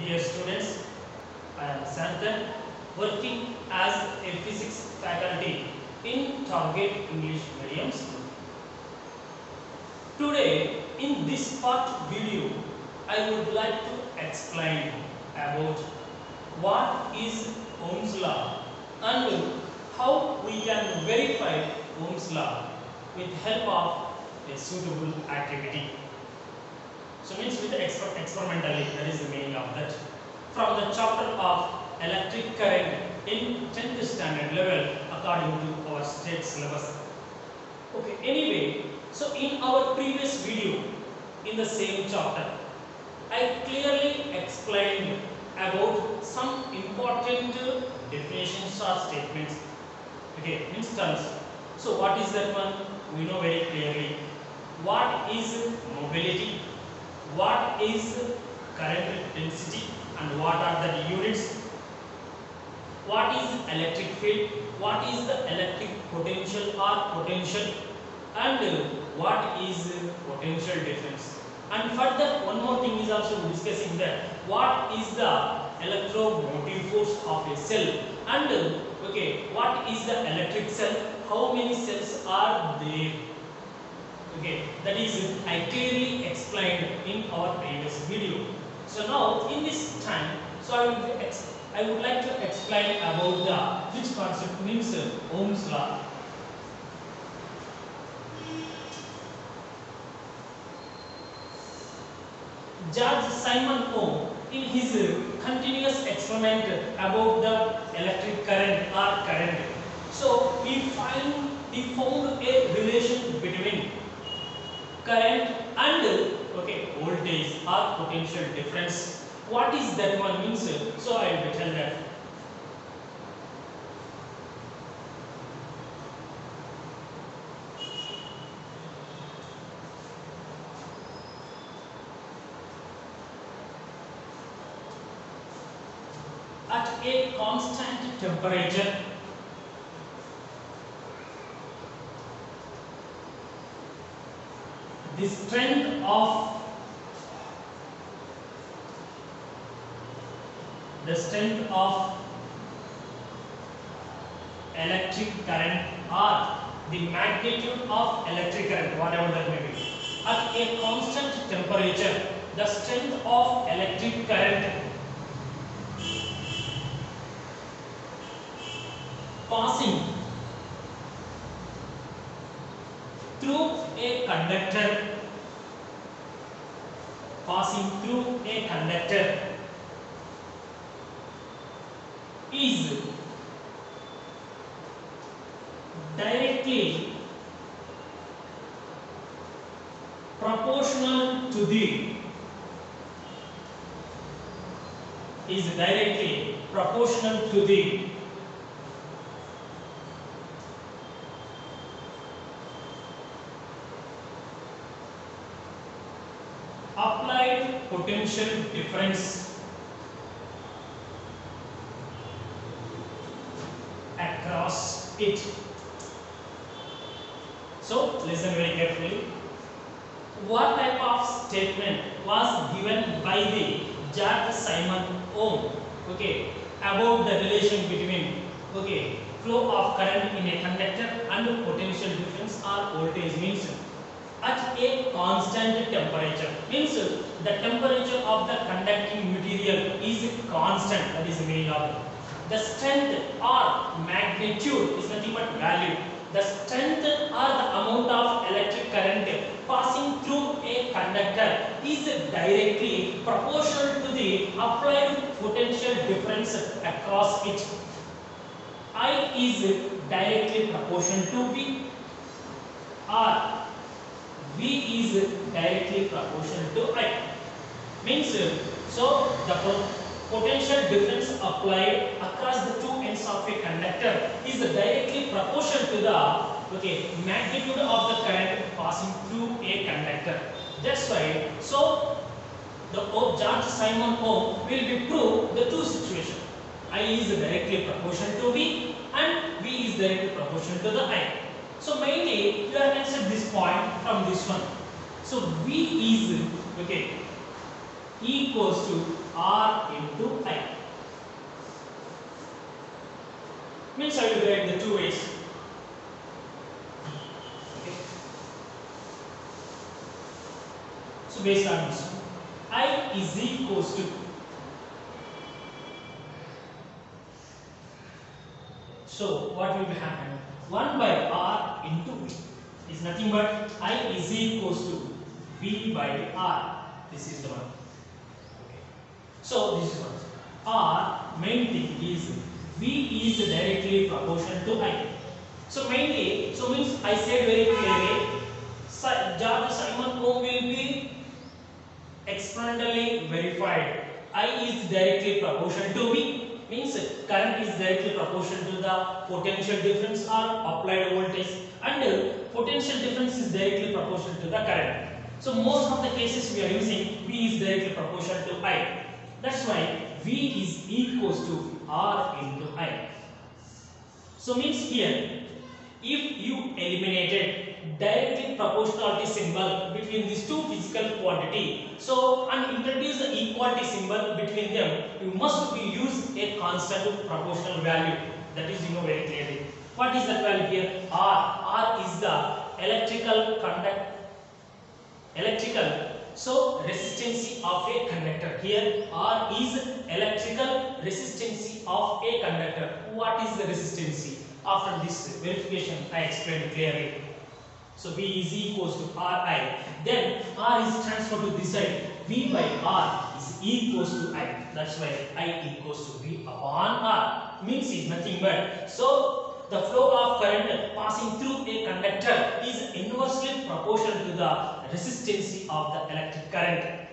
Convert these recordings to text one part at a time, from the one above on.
Dear students, I am Santhan, working as a physics faculty in Target English Medium School. Today, in this part video, I would like to explain about what is Ohm's law and how we can verify Ohm's law with help of a suitable activity. So means with experimentally, that is the meaning of that. From the chapter of electric current in 10th standard level according to our state syllabus. Okay, anyway, so in our previous video in the same chapter, I clearly explained about some important definitions or statements. Okay, instance. So what is that one? We know very clearly. What is mobility? What is current density and what are the units? What is electric field? What is the electric potential or potential? And what is potential difference? And further, one more thing is also discussing that what is the electromotive force of a cell, and okay, what is the electric cell? How many cells are there? Okay, that is I clearly explained in our previous video. So now in this time, so I would like to explain about the which concept means Ohm's law. George Simon Ohm, in his continuous experiment about the electric current or current, so he found a relation between current and voltage or potential difference. What is that one means? So I will tell that. At a constant temperature, the strength of electric current or the magnitude of electric current, whatever that may be, at a constant temperature, the strength of electric current passing through a conductor is directly proportional to the applied potential difference across it. So listen very carefully. What type of statement was given by the George Simon Ohm about the relation between flow of current in a conductor and potential difference or voltage means at a constant temperature, means the temperature of the conducting material is constant, that is the meaning of it. The strength or magnitude is nothing but value. The strength or the amount of electric current passing through a conductor is directly proportional to the applied potential difference across it. I is directly proportional to V, or V is directly proportional to I. Means so the potential difference applied across the two ends of a conductor is directly proportional to the magnitude of the current passing through a conductor. That's why so the George Simon Ohm will be prove the two situations. I is directly proportional to V and V is directly proportional to the I. So mainly you have considered this point from this one. So V is E equals to R into I. Means I will write the two ways. Okay. So based on this, I is equals to, so what will be happen? 1 by R into V is nothing but I is equals to V by R. This is the one. Okay. So this is one. R main thing is V is directly proportional to I. So mainly, so means I said very clearly, George Simon Ohm will be experimentally verified. I is directly proportional to V, means current is directly proportional to the potential difference or applied voltage, and potential difference is directly proportional to the current. So most of the cases we are using V is directly proportional to I. That's why V is equals to R into I. So means here, if you eliminated directly proportionality symbol between these two physical quantity, so and introduce the equality symbol between them, you must be use a constant proportional value. That is, you know very clearly. What is that value here? R. R is the electrical. So resistance of a conductor. Here R is electrical resistance of a conductor. What is the resistance? After this verification, I explained clearly. So V is equals to Ri. Then R is transferred to this side. V by R is equals to I. That's why I equals to V upon R. Means is nothing but, so the flow of current passing through a conductor is inversely proportional to the resistance of the electric current.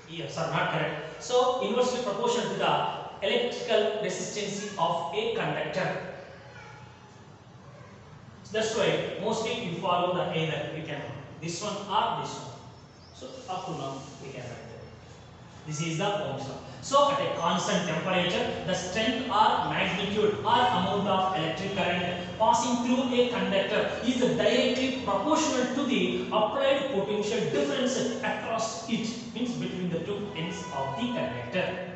Yes, or not current. So inversely proportional to the electrical resistance of a conductor. That's why mostly you follow the either we can this one or this one. So up to now we can write that. This is the Ohm's law. So at a constant temperature, the strength or magnitude or amount of electric current passing through a conductor is directly proportional to the applied potential difference across it, means between the two ends of the conductor.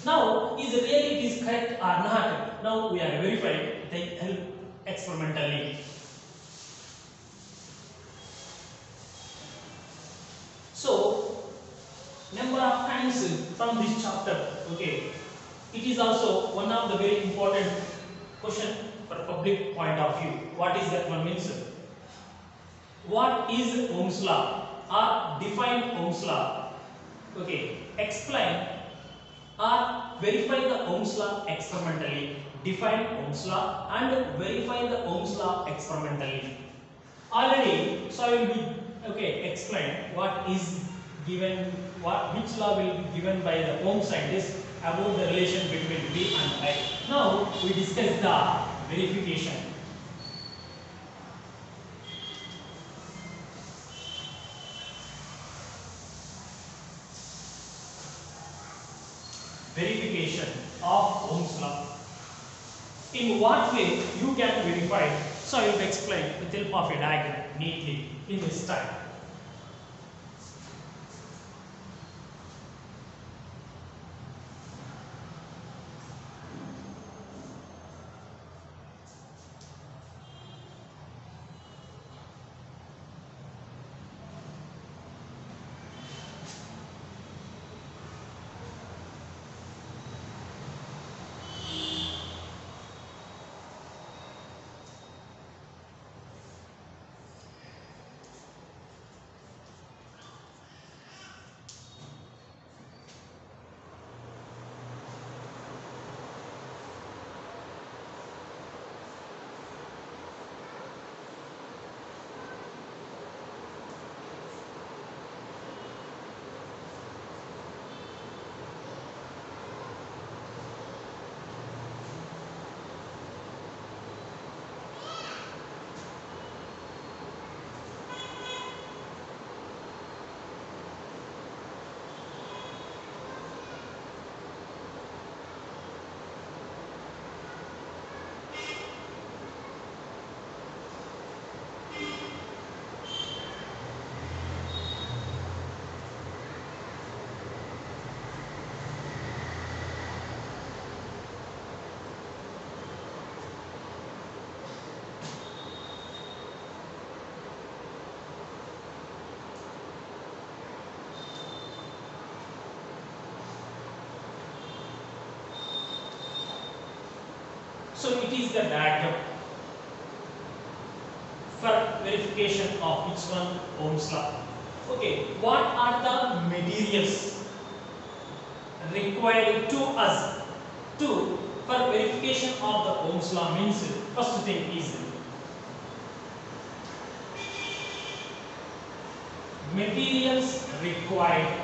Now, is really it is correct or not? Now we are verifying the experimentally. So, number of times from this chapter, okay, it is also one of the very important question for public point of view. What is that one means? What is Ohm's law or define Ohm's law? Okay, explain or verify the Ohm's law experimentally. Define Ohm's law and verify the Ohm's law experimentally. Already, so I will be explain what is given, which law will be given by the Ohm scientist about the relation between V and I. Now we discuss the verification. Verification of Ohm's law. In what way you can verify? So I will explain with the help of a diagram neatly in this time. So it is the diagram for verification of which one Ohm's law. Okay, what are the materials required to us to for verification of the Ohm's law? Means first thing is materials required.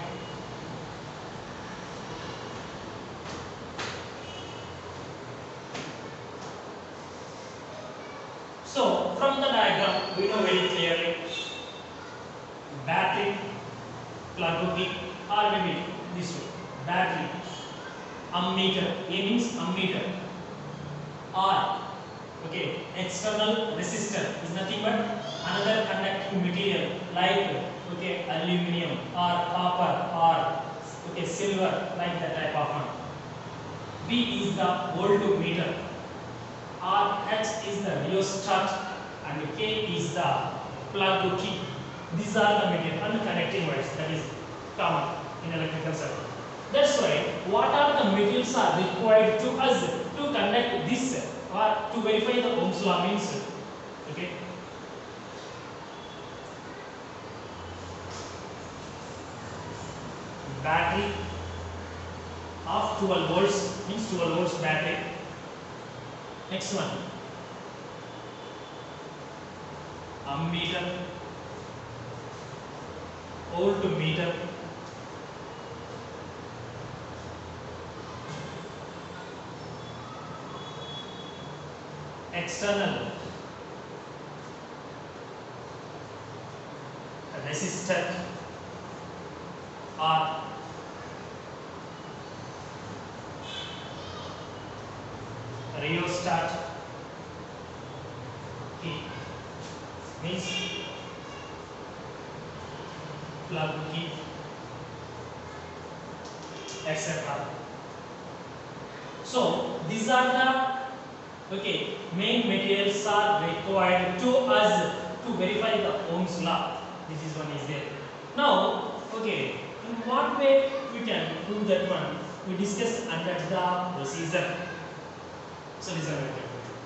So from the diagram we know very clearly battery, plug in, or maybe this way battery, ammeter, A means ammeter, or okay external resistor is nothing but another conducting material like okay aluminum or copper or okay silver, like that type of one. V is the voltmeter, R H is the rheostat, and K is the plug key. These are the material and connecting wires that is common in electrical circuit. That's why what are the materials are required to us to conduct this or to verify the Ohm's law means okay. Battery of 12 volts means 12 volts battery. Next one ammeter, voltmeter, external resistor or rheostat key means plug key, etc. So these are the okay main materials are required to us to verify the Ohm's law. This is one is there. Now okay, in what way we can prove that one? We discussed under the procedure. So listen very carefully.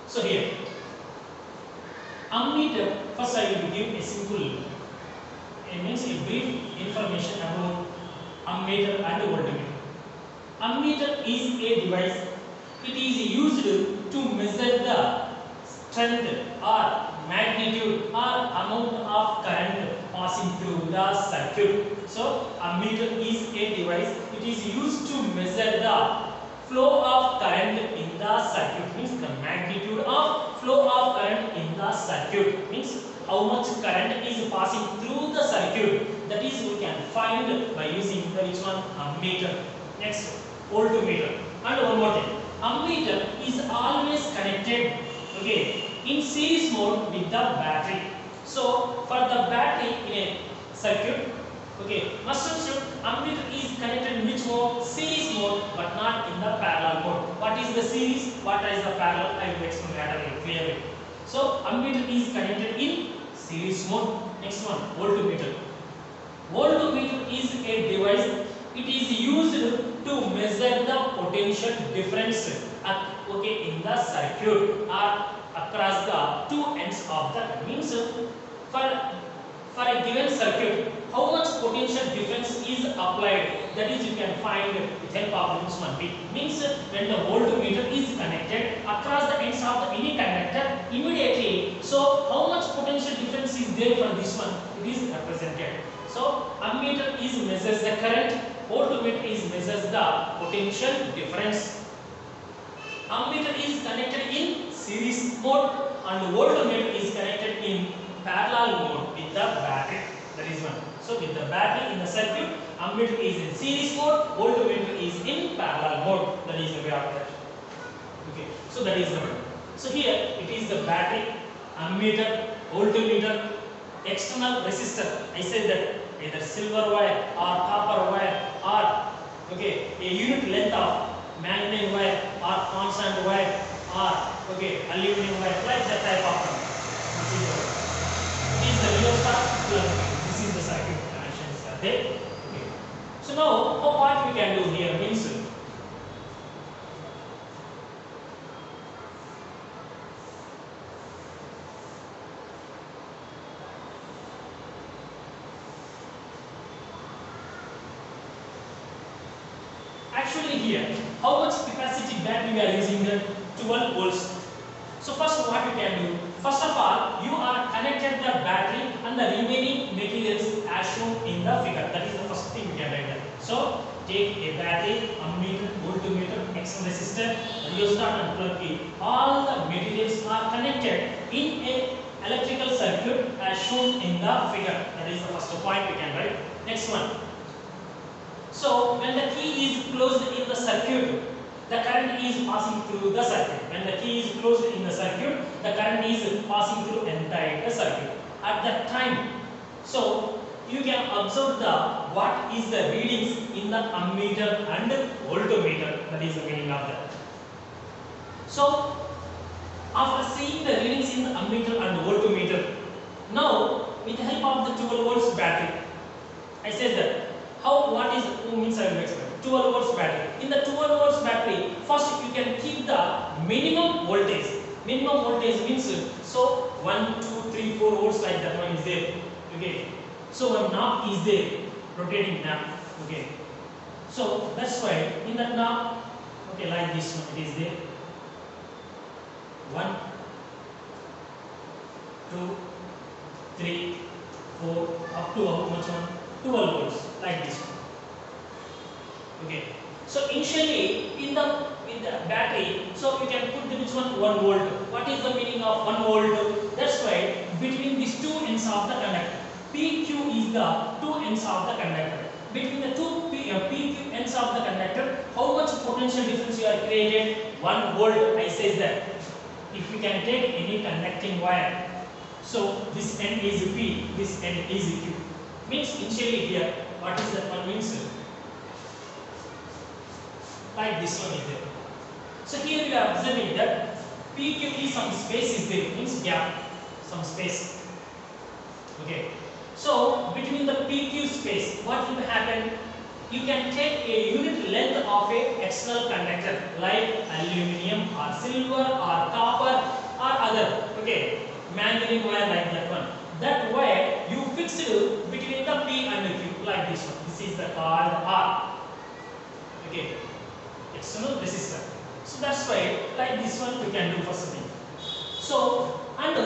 So here ammeter, first I will give a simple, it means a brief information about ammeter and voltmeter. Ammeter is a device. It is used to measure the strength or magnitude or amount of current passing through the circuit. So ammeter is a device. It is used to measure the flow of current in the circuit, means the magnitude of flow of current in the circuit, means how much current is passing through the circuit. That is we can find by using the which one ammeter. Next voltmeter. And one more thing, ammeter is always connected okay in series mode with the battery. So for the battery in a circuit okay must and should ammeter is connected in which mode? Series mode, but not in the parallel mode. What is the series? What is the parallel? I will explain later clearly. So ammeter is connected in series mode. Next one voltmeter. Voltmeter is a device. It is used to measure the potential difference okay in the circuit or across the two ends of the means for a given circuit how much potential difference is applied, that is you can find with help of this one. It means when the voltmeter is connected across the ends of the any conductor immediately, so how much potential difference is there for this one, it is represented. So ammeter is measures the current, voltmeter is measures the potential difference. Ammeter is connected in series mode and voltmeter is connected in parallel mode with the battery. That is one. So with the battery in the circuit, ammeter is in series mode, voltmeter is in parallel mode. That is the way of that. Okay. So that is the one. So here it is the battery, ammeter, voltmeter, external resistor. I said that either silver wire or copper wire or okay a unit length of magnesium wire or constant wire or okay aluminum wire, like that type of one. This is the rheostat plug. This is the circuit connections are there. Okay. So now what we can do here means actually here, how much capacity battery we are using? The 12 volts. So first what you can do, first of all you are connected the battery and the remaining materials as shown in the figure. That is the first thing you can write there. So take a battery, ammeter, voltmeter, external resistor, rheostat and plug key. All the materials are connected in a electrical circuit as shown in the figure. That is the first point we can write. Next one. So when the key is closed in the circuit, the current is passing through the circuit. When the key is closed in the circuit, the current is passing through entire the circuit. At that time, so you can observe the what is the readings in the ammeter and voltmeter. That is the meaning of that. So after seeing the readings in the ammeter and voltmeter, now with the help of the 12 volts battery, I said that how what is means I will explain. 12 volts battery. In the 12 volts battery, first you can keep the minimum voltage. Minimum voltage means so 1, 2, 3, 4 volts like that one is there. Okay. So one knob is there, rotating knob. Okay. So that's why in that knob, okay, like this one it is there. 1, 2, 3, 4, up to how much one? 12 volts like this one. Okay. So initially in the battery, so you can put the which one 1 volt. What is the meaning of 1 volt? That's why between these two ends of the conductor, PQ is the two ends of the conductor. Between the two PQ ends of the conductor, how much potential difference you are created? 1 volt. I says that if you can take any conducting wire, so this end is P, this end is Q. Means initially here, what is that one means? Like this one is there. So here we are observing that PQ is some space is there, means gap, some space. Okay. So between the PQ space, what will happen? You can take a unit length of a external conductor like aluminium or silver or copper or other. Okay. Manganese wire like that one. That wire you fix it between the P and the Q like this one. This is the called R. Okay. External resistor. So that's why like this one we can do first thing. So and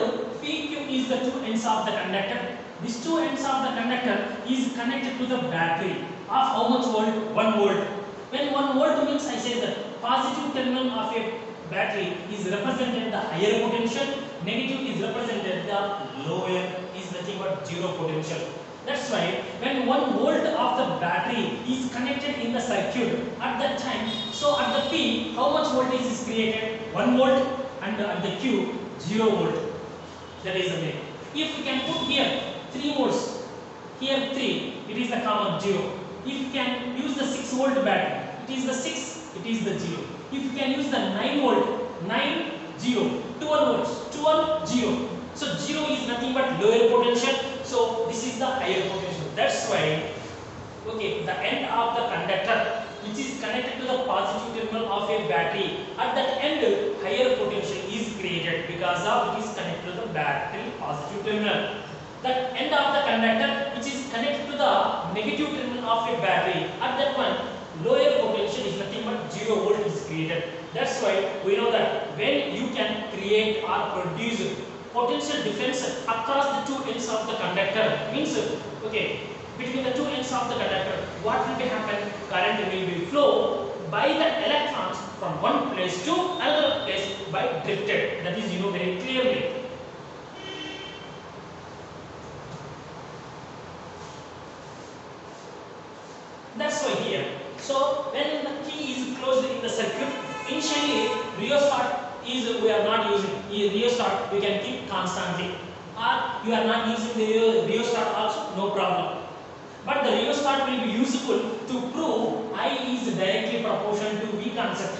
PQ is the two ends of the conductor. These two ends of the conductor is connected to the battery of how much volt? 1 volt. When 1 volt means I say that positive terminal of a battery is represented the higher potential, negative is represented the lower, is nothing but zero potential. That's why when 1 volt of the battery is connected in the circuit at that time, so at the P, how much voltage is created? 1 volt, and at the Q, 0 volt. That is the way. If we can put here 3 volts, here 3, it is the common 0. If you can use the 6 volt battery, it is the 6, it is the 0. If you can use the 9 volt, 9, 0, 12 volts, 12, 0. So 0 is nothing but lower potential. So this is the higher potential. That's why, okay, the end of the conductor which is connected to the positive terminal of a battery, at that end higher potential is created because of it is connected to the battery positive terminal. The end of the conductor which is connected to the negative terminal of a battery, at that one lower potential is nothing but 0 volt is created. That's why we know that when you can create or produce potential difference across the two ends of the conductor, means okay, between the two ends of the conductor, what will be happen? Current will be flow by the electrons from one place to another place by drifted. That is, you know very clearly. That's why here. So when the key is closed in the circuit, initially rheostat is we are not using. Rheostat we can keep constantly, or you are not using the rheostat also, no problem. But the rheostat will be useful to prove I is directly proportional to V concept.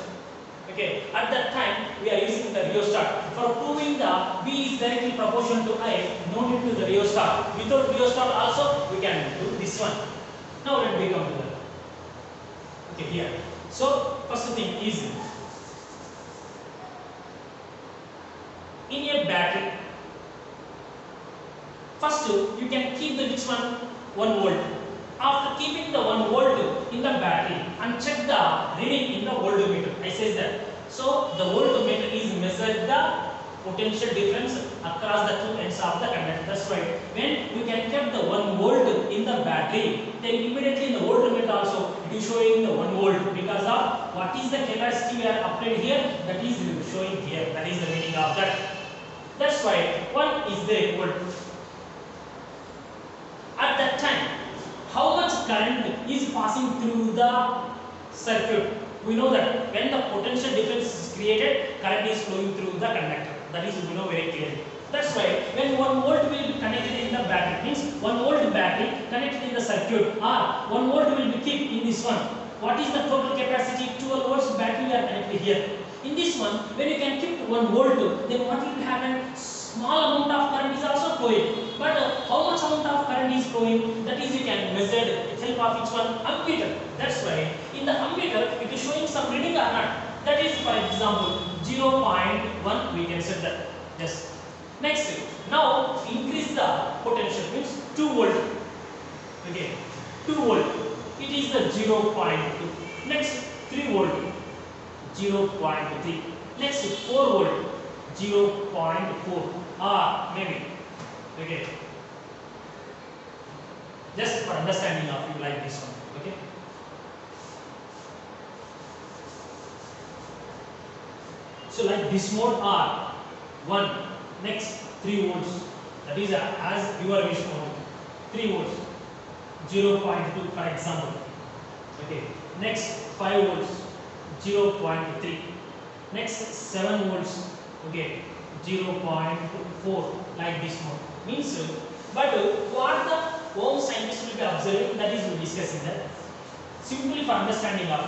Okay, at that time we are using the rheostat. For proving the V is directly proportional to I, no need to the rheostat. Without rheostat also we can do this one. Now let me come to that. Okay, here. So first thing is in a battery. First you can keep the which one 1 volt. After keeping the 1 volt in the battery and check the reading in the voltmeter. I says that. So the voltmeter is measured the potential difference across the two ends of the conductor. That's right. When we can keep the 1 volt in the battery, then immediately in the voltmeter also it is showing the 1 volt because of what is the capacity we are applied here, that is showing here. That is the meaning of that. That's why 1 is the equal. At that time, how much current is passing through the circuit? We know that when the potential difference is created, current is flowing through the conductor. That is, we know very clearly. That's why when 1 volt will be connected in the battery, means 1 volt battery connected in the circuit, or 1 volt will be kept in this one. What is the total capacity? 12 volts battery we are connected here. In this one, when you can keep 1 volt, then what will happen? Small amount of current is also flowing. But how much amount of current is flowing? That is, you can measure with help of each one ammeter. That's why in the ammeter it is showing some reading or not. That is, for example, 0.1 we can set that. Yes. Next, now increase the potential, means 2 volt. Okay, 2 volt. It is the 0.2. Next, 3 volt, 0.3. Next, 4 volt, 0.4. Maybe. Okay. Just for understanding of you, like this one. Okay. So like this mode are 1. Next 3 volts. That is as your wish mode. 3 volts. 0.2 for example. Okay. Next 5 volts. 0.3. Next 7 volts. Okay. 0.4 like this mode. Means, but what the Ohm scientists will be observing, that is we will discuss in that. Simply for understanding of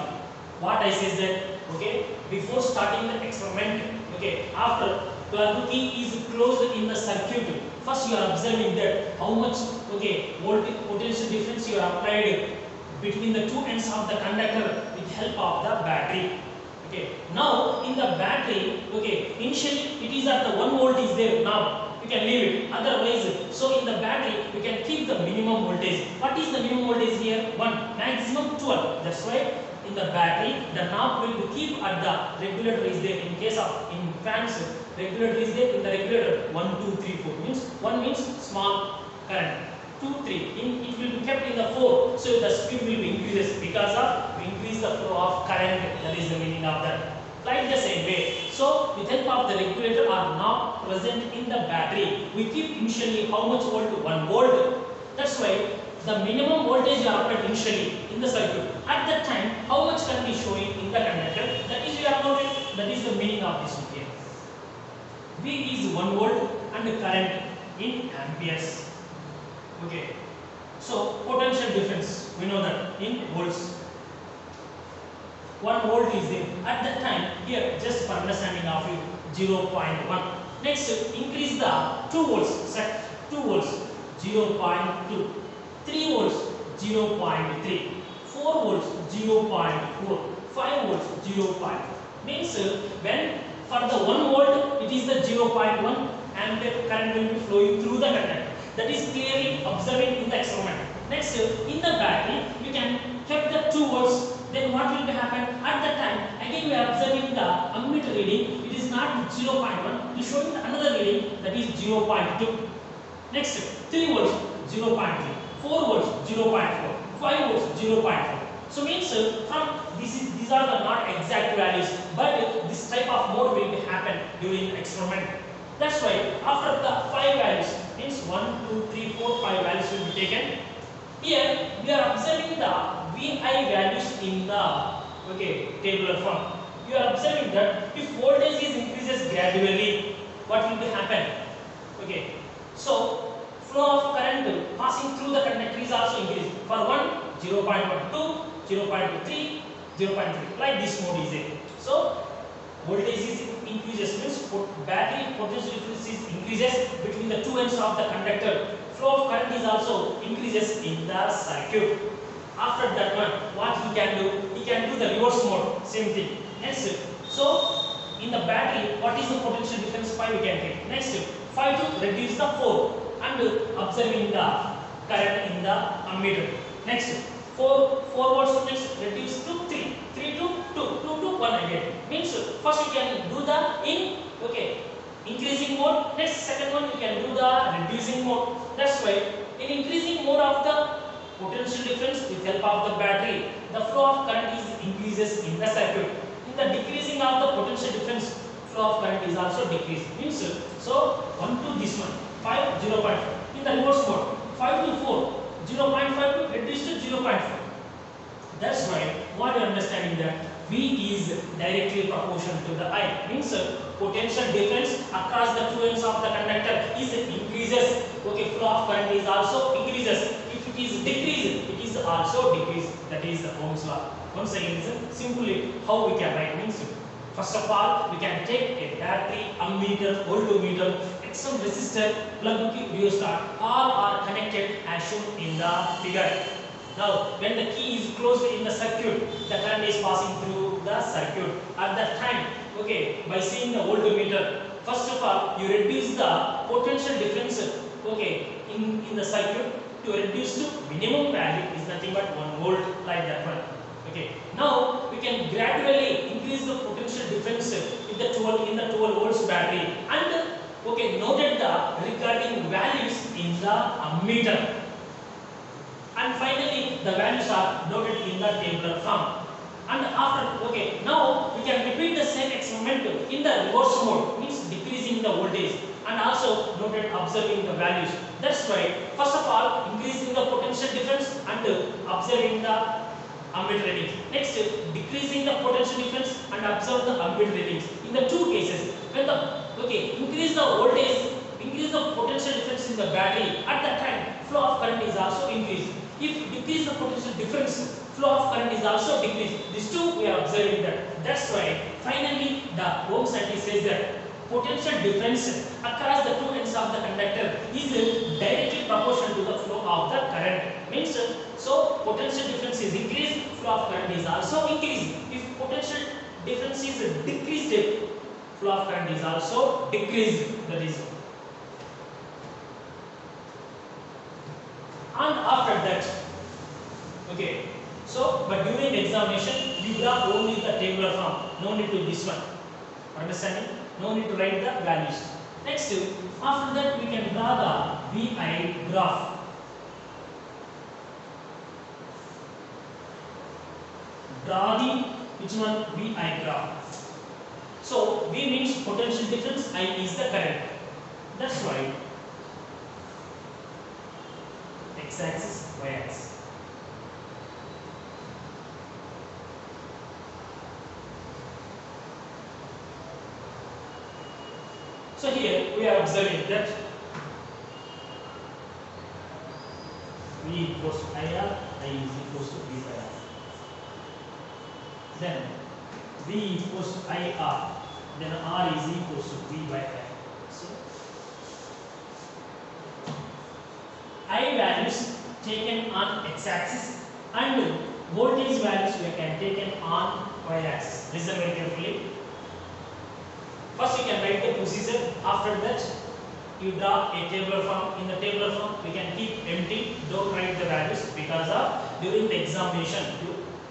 what I say is that, okay, before starting the experiment, okay, after the key is closed in the circuit, first you are observing that how much, okay, voltage potential difference you are applied between the two ends of the conductor with help of the battery. Okay, now in the battery, okay, initially it is at the 1 volt is there. Now you can leave it, otherwise, so in the battery you can keep the minimum voltage. What is the minimum voltage here? 1, maximum 12. That's why in the battery the knob will be keep at the regulator is there. In case of in fans, regulator is there. In the regulator 1 2 3 4 means 1 means small current, 2 3 in it will be kept in the 4, so the speed will be increases because of increase the flow of current. That is the meaning of that. Like the same way, so with help of the regulator are not present in the battery, we keep initially how much volt? 1 volt. That's why the minimum voltage you are applied initially in the circuit. At that time, how much current is showing in the conductor? That is, you are noted. That is the meaning of this one here. V is 1 volt and the current in amperes. Okay. So potential difference, we know that in volts. 1 volt is there. At that time, here just for understanding of it, 0.1. Next, increase the 2 volts. Set 2 volts, 0.2. 3 volts, 0.3. 4 volts, 0.4. 5 volts, 0.4. Means when for the 1 volt, it is the 0.1 ampere current will be flowing through the conductor. That is clearly observing in the experiment. Next, in the battery, we can keep the 2 volts. Then what will be happen? At that time, again we are observing the ammeter reading. It is not 0.1. It is showing another reading, that is 0.2. Next, 3 volts, 0.3. 4 volts, 0.4. 5 volts, 0.4. So means from these are the not exact values, but this type of mode will be happen during experiment. That's why after the 5 values, means 1, 2, 3, 4, 5 values will be taken. Here we are observing the VI values in the tabular form. You are observing that if voltage is increases gradually, what will be happen? Okay, so flow of current passing through the conductor is also increased. For 1, 0.1, 2, 0.23, 0.3. Like this mode is there. So voltage is increases means battery potential difference is increases between the two ends of the conductor. Flow of current is also increases in the circuit. After that one, what he can do? He can do the reverse mode, same thing. Next, so in the battery, what is the potential difference? 5 we can take. Next, 5 to reduce the 4 and observing the current in the ammeter. Next, 4 volts next reduce to 3, 3 to 2, 2 to 1 again. Means first you can do the increasing mode. Next, second one you can do the reducing mode. That's why in increasing mode of the potential difference with help of the battery, the flow of current is increases in the circuit. In the decreasing of the potential difference, flow of current is also decreased. Means so 1 to this one, 5, 0.5. In the reverse mode, 5 to 4, 0.5 to reduce to 0.4. That's why what you are understanding that V is directly proportional to the I. Means potential difference across the two ends of the conductor is increases. Okay, flow of current is also increases. If it is decreased, it is also decreased. That is the Ohm's law. Once again, simply how we can write. Means first of all, we can take a battery, ammeter, voltmeter, and some resistor, plug rheostat. All are connected as shown in the figure. Now, when the key is closed in the circuit, the current is passing through the circuit. At that time, okay, by seeing the voltmeter, first of all, you reduce the potential difference, okay, in the circuit to reduce to minimum value is nothing but 1 volt, like that one. Okay. Now we can gradually increase the potential difference in the 12 volts battery, and okay, noted the regarding values in the ammeter. And finally, the values are noted in the tabular form. And after, okay, now we can repeat the same experiment in the reverse mode, means decreasing the voltage, and also noted observing the values. That's why, first of all, increasing the potential difference and observing the ammeter readings. Next, decreasing the potential difference and observe the ammeter readings. In the two cases, when the increase the voltage, increase the potential difference in the battery, at that time flow of current is also increased. If decrease the potential difference, flow of current is also decreased. These two we are observing that. That's why finally the Ohm scientist says that potential difference across the two ends of the conductor is directly proportional to the flow of the current. Means so potential difference is increased, flow of current is also increased. If potential difference is decreased, flow of current is also decreased. That is. And after that, okay, so but during the examination you draw only the tabular form, no need to this one. Understanding? No need to write the values. Next, after that we can draw the VI graph. Draw the which one? VI graph. So V means potential difference, I is the current. That's why x-axis, y-axis. So here we are observing that V equals to IR, I is equals to V by R. Then V equals to IR, then R is equals to V by I. So I values taken on x-axis and voltage values we can taken on y-axis. Listen very carefully. First you can write the procedure. After that you draw a tabular form. In the tabular form we can keep empty. Don't write the values because of during the examination.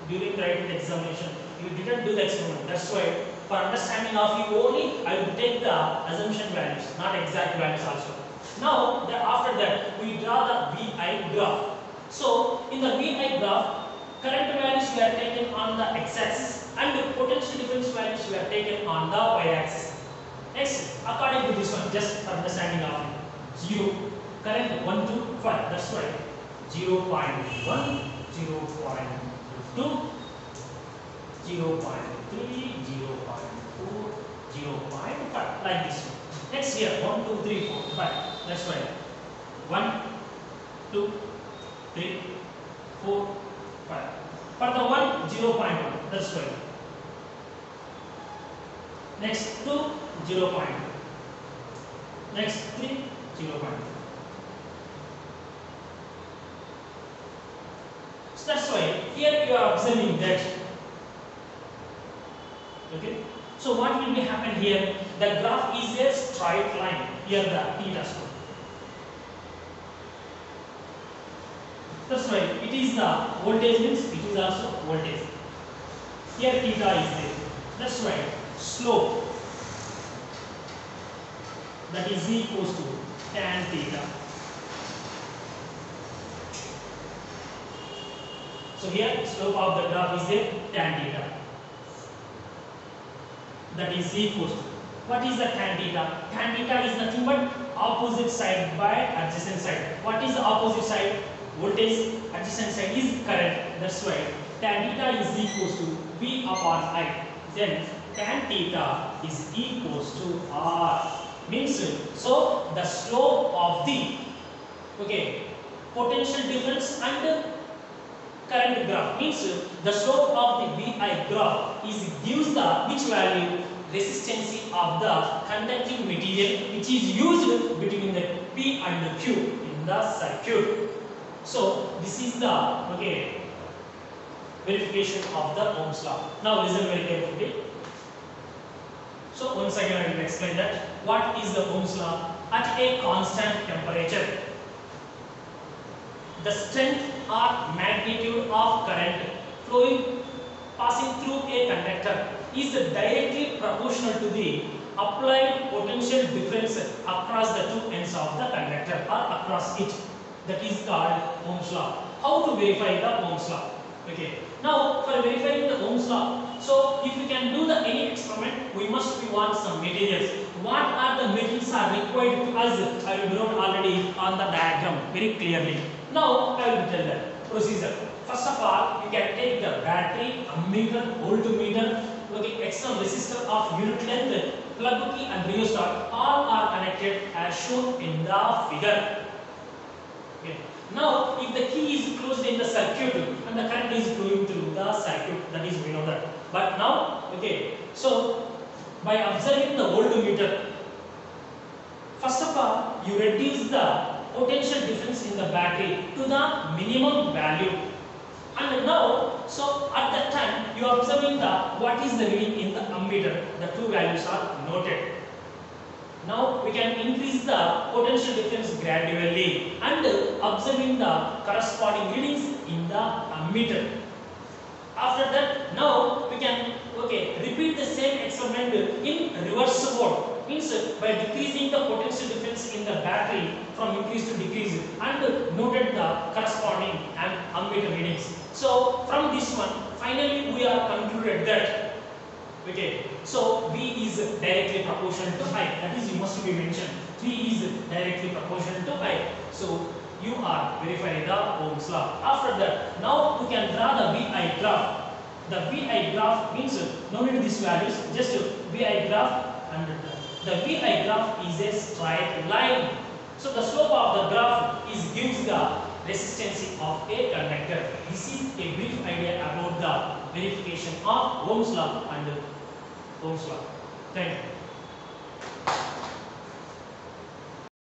During writing the examination you didn't do the experiment. That's why for understanding of you only I will take the assumption values, not exact values also. Now after that we draw the VI graph. So in the VI graph, current values we are taken on the x-axis and the potential difference values we are taken on the y-axis. Next, according to this one, just for understanding of 0, current 1 to 5. That's right. 0.1, 0.2, 0.3, 0.4, 0.5, like this one. Next here 1, 2, 3, 4, 5. That's right. 1, 2, 3, 4, 5. For the 1, 0.1. That's right. Next 2, 0.2. Next 3, 0.2. So that's why here you are observing that. Okay. So what will be happen here? The graph is a straight line. Here the theta square. That's why it is the voltage means it is also voltage. Here theta is there. That's why slope that is equals to tan theta. So here slope of the graph is there tan theta. That is equals to, what is the tan theta? Tan theta is nothing but opposite side by adjacent side. What is the opposite side? Voltage. Adjacent side is current. That's why tan theta is equals to V upon I. Then tan theta is equals to R. Means so the slope of the potential difference and current graph means the slope of the VI graph is gives the which value resistance of the conducting material which is used between the P and the Q in the circuit. So this is the verification of the Ohm's law. Now listen very carefully. So once again I will explain that what is the Ohm's law. At a constant temperature, the strength or magnitude of current flowing passing through a conductor is directly proportional to the applied potential difference across the two ends of the conductor or across it. That is called Ohm's law. How to verify the Ohm's law? Now for verifying the Ohm's law, so if we can do any experiment, we must want some materials. What are the materials are required to us? I will wrote already on the diagram very clearly. Now I will tell that procedure. First of all, you can take the battery, ammeter, voltmeter, external resistor of unit length, plug key and rheostat. All are connected as shown in the figure. Now, if the key is closed in the circuit and the current is flowing through the circuit, that is we know that. But now, so by observing the voltmeter, first of all, you reduce the potential difference in the battery to the minimum value. And now, so at that time, you are observing what is the reading in the ammeter. The two values are noted. Now we can increase the potential difference gradually and observing the corresponding readings in the ammeter. After that, now we can repeat the same experiment in reverse mode. Means by decreasing the potential difference in the battery from increase to decrease and noted the corresponding ammeter readings. So from this one, finally we are concluded that so V is directly proportional to I. That is, you must be mentioned. V is directly proportional to I. So you are verifying the Ohm's law. After that, now you can draw the VI graph. The VI graph means no need these values, just VI graph, and the VI graph is a straight line. So the slope of the graph gives the resistance of a conductor. This is a brief idea about the verification of Ohm's law and Ohm's law. Thank you.